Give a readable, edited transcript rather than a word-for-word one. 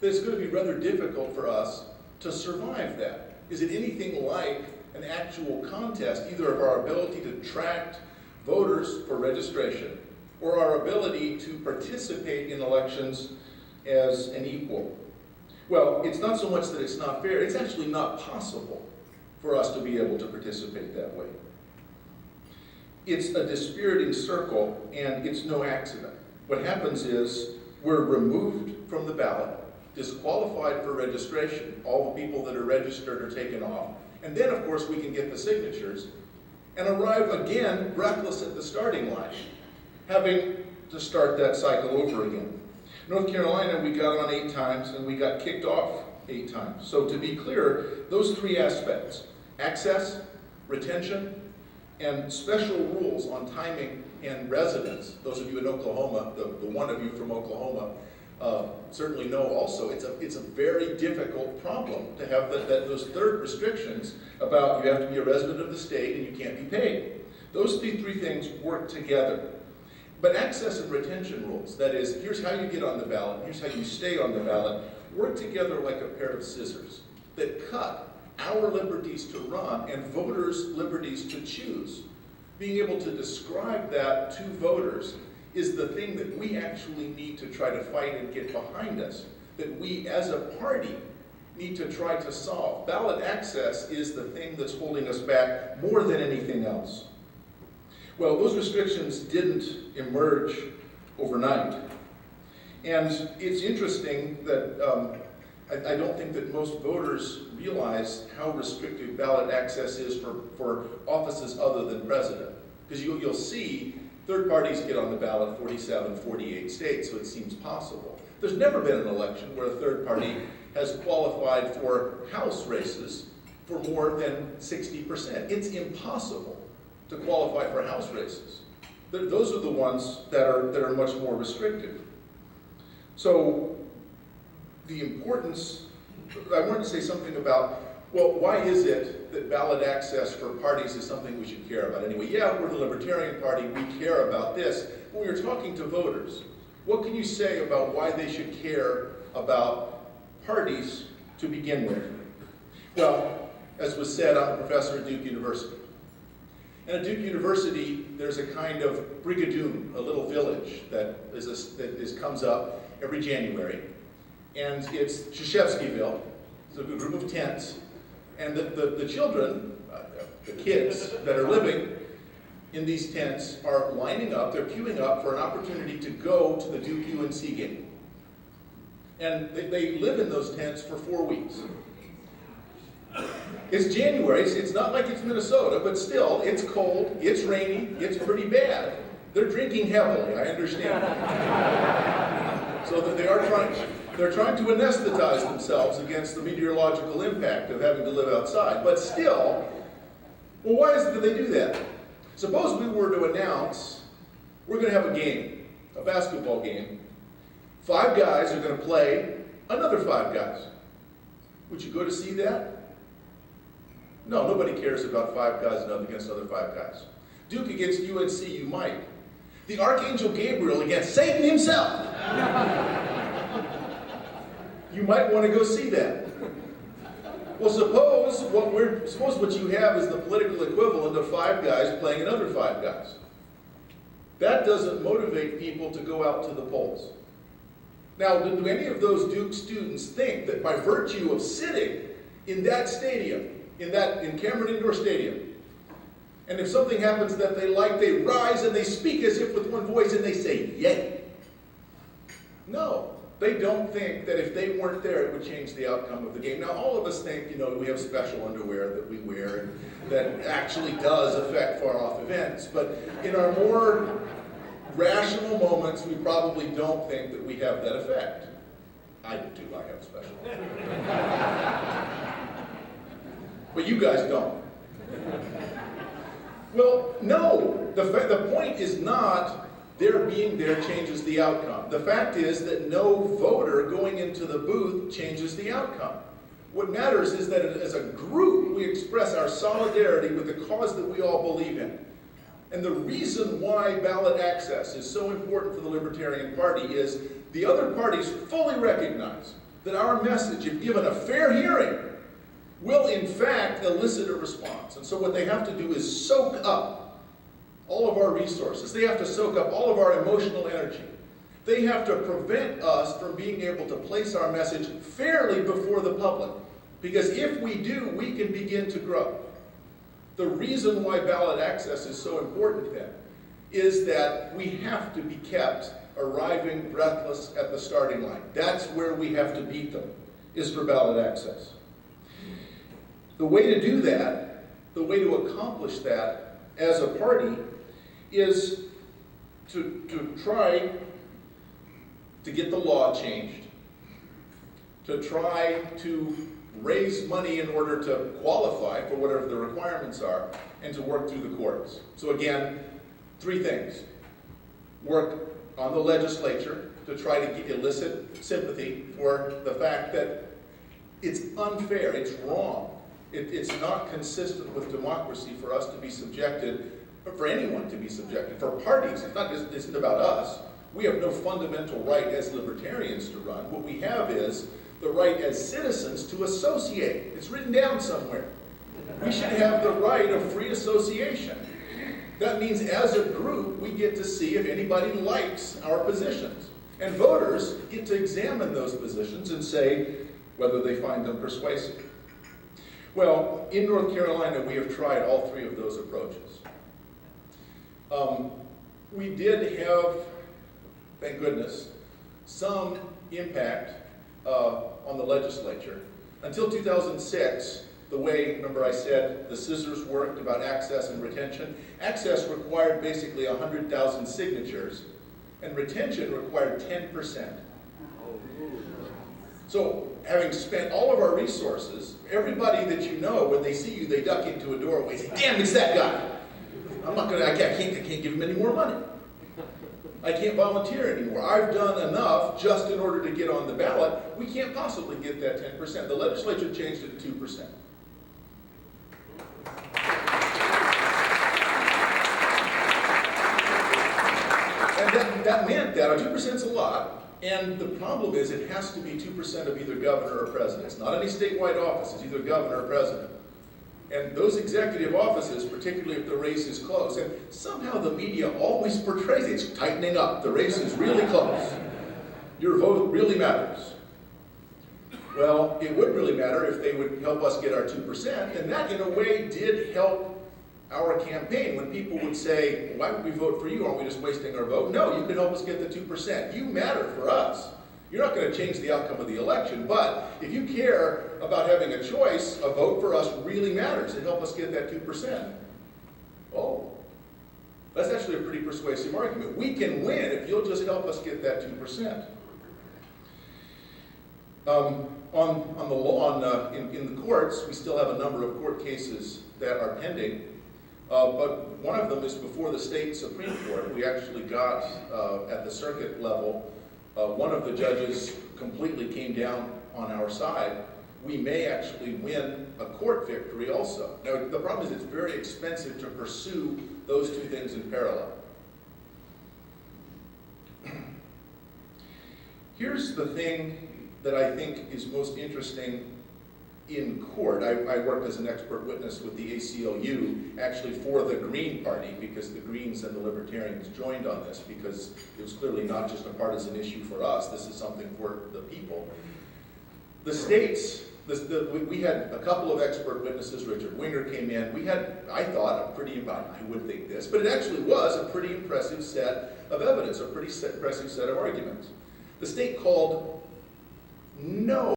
that it's going to be rather difficult for us to survive that. Is it anything like an actual contest, either of our ability to attract voters for registration or our ability to participate in elections as an equal? Well, it's not so much that it's not fair, it's actually not possible for us to be able to participate that way. It's a dispiriting circle, and it's no accident. What happens is we're removed from the ballot, disqualified for registration. All the people that are registered are taken off. And then, of course, we can get the signatures and arrive again breathless at the starting line, having to start that cycle over again. North Carolina, we got on 8 times, and we got kicked off 8 times. So to be clear, those 3 aspects, access, retention, and special rules on timing and residence. Those of you in Oklahoma, the one of you from Oklahoma, certainly know also it's a very difficult problem to have those third restrictions about you have to be a resident of the state and you can't be paid. Those three things work together. But access and retention rules, that is, here's how you get on the ballot, here's how you stay on the ballot, work together like a pair of scissors that cut our liberties to run and voters' liberties to choose. Being able to describe that to voters is the thing that we actually need to try to fight and get behind us, that we as a party need to try to solve. Ballot access is the thing that's holding us back more than anything else. Well, those restrictions didn't emerge overnight. And it's interesting that I don't think that most voters realize how restrictive ballot access is for offices other than president. Because you'll see third parties get on the ballot 47, 48 states, so it seems possible. There's never been an election where a third party has qualified for House races for more than 60%. It's impossible to qualify for House races. Those are the ones that are much more restrictive. So the importance, I wanted to say something about, well, why is it that ballot access for parties is something we should care about anyway? Yeah, we're the Libertarian Party, we care about this. When we're talking to voters, what can you say about why they should care about parties to begin with? Well, as was said, I'm a professor at Duke University. And at Duke University, there's a kind of brigadoon, a little village that comes up every January. And it's Krzyzewskiville. It's a group of tents. And the children, the kids that are living in these tents are lining up, they're queuing up for an opportunity to go to the Duke UNC game. And they live in those tents for 4 weeks. It's January, it's not like it's Minnesota, but still, it's cold, it's rainy, it's pretty bad. They're drinking heavily, I understand. So that they're trying to anesthetize themselves against the meteorological impact of having to live outside. But still, well, why is it that they do that? Suppose we were to announce, we're going to have a game, a basketball game. 5 guys are going to play another 5 guys. Would you go to see that? No, nobody cares about 5 guys against other 5 guys. Duke against UNC, you might. The Archangel Gabriel against Satan himself. You might want to go see that. Well, suppose what you have is the political equivalent of 5 guys playing another 5 guys. That doesn't motivate people to go out to the polls. Now, do any of those Duke students think that by virtue of sitting in that stadium, in Cameron Indoor Stadium, and if something happens that they like, they rise and they speak as if with one voice and they say, yay? No, they don't think that if they weren't there, it would change the outcome of the game. Now, all of us think, we have special underwear that we wear and that actually does affect far-off events, but in our more rational moments, we probably don't think that we have that effect. I do, I have special underwear. But you guys don't. Well, no, the point is not their being there changes the outcome. The fact is that no voter going into the booth changes the outcome. What matters is that as a group, we express our solidarity with the cause that we all believe in. And the reason why ballot access is so important for the Libertarian Party is the other parties fully recognize that our message, if given a fair hearing, will in fact elicit a response. And so what they have to do is soak up all of our resources. They have to soak up all of our emotional energy. They have to prevent us from being able to place our message fairly before the public. Because if we do, we can begin to grow. The reason why ballot access is so important then is that we have to be kept arriving breathless at the starting line. That's where we have to beat them, is for ballot access. The way to do that, the way to accomplish that as a party, is to try to get the law changed, to try to raise money in order to qualify for whatever the requirements are, and to work through the courts. So again, 3 things. Work on the legislature to try to elicit sympathy for the fact that it's unfair, it's wrong, it's not consistent with democracy for us to be subjected, or for anyone to be subjected, for parties. It isn't about us. We have no fundamental right as libertarians to run. What we have is the right as citizens to associate. It's written down somewhere. We should have the right of free association. That means as a group, we get to see if anybody likes our positions. And voters get to examine those positions and say whether they find them persuasive. Well, in North Carolina, we have tried all 3 of those approaches. We did have, thank goodness, some impact on the legislature. Until 2006, the way, remember I said, the scissors worked about access and retention. Access required basically 100,000 signatures, and retention required 10%. So, having spent all of our resources, everybody that you know, when they see you, they duck into a doorway and say, "Damn, it's that guy! I can't give him any more money. I can't volunteer anymore. I've done enough just in order to get on the ballot. We can't possibly get that 10%. The legislature changed it to 2%. And that meant that 2% is a lot. And the problem is it has to be 2% of either governor or president. It's not any statewide office. It's either governor or president. And those executive offices, particularly if the race is close, and somehow the media always portrays it's tightening up. The race is really close. Your vote really matters. Well, it would really matter if they would help us get our 2%, and that in a way did help our campaign. When people would say, "Why would we vote for you? Aren't we just wasting our vote?" No, you can help us get the 2%. You matter for us. You're not going to change the outcome of the election, but if you care about having a choice, a vote for us really matters and help us get that 2%. Oh, that's actually a pretty persuasive argument. We can win if you'll just help us get that 2%. In the courts, we still have a number of court cases that are pending, but one of them is before the state Supreme Court. We actually got, at the circuit level, one of the judges completely came down on our side. We may actually win a court victory also. Now, the problem is it's very expensive to pursue those 2 things in parallel. Here's the thing that I think is most interesting in court. I worked as an expert witness with the ACLU, actually for the Green Party, because the Greens and the Libertarians joined on this, because it was clearly not just a partisan issue for us. This is something for the people. The states, we had a couple of expert witnesses. Richard Winger came in. We had, I thought, I would think this, but it actually was a pretty impressive set of evidence, a pretty impressive set of arguments. The state called no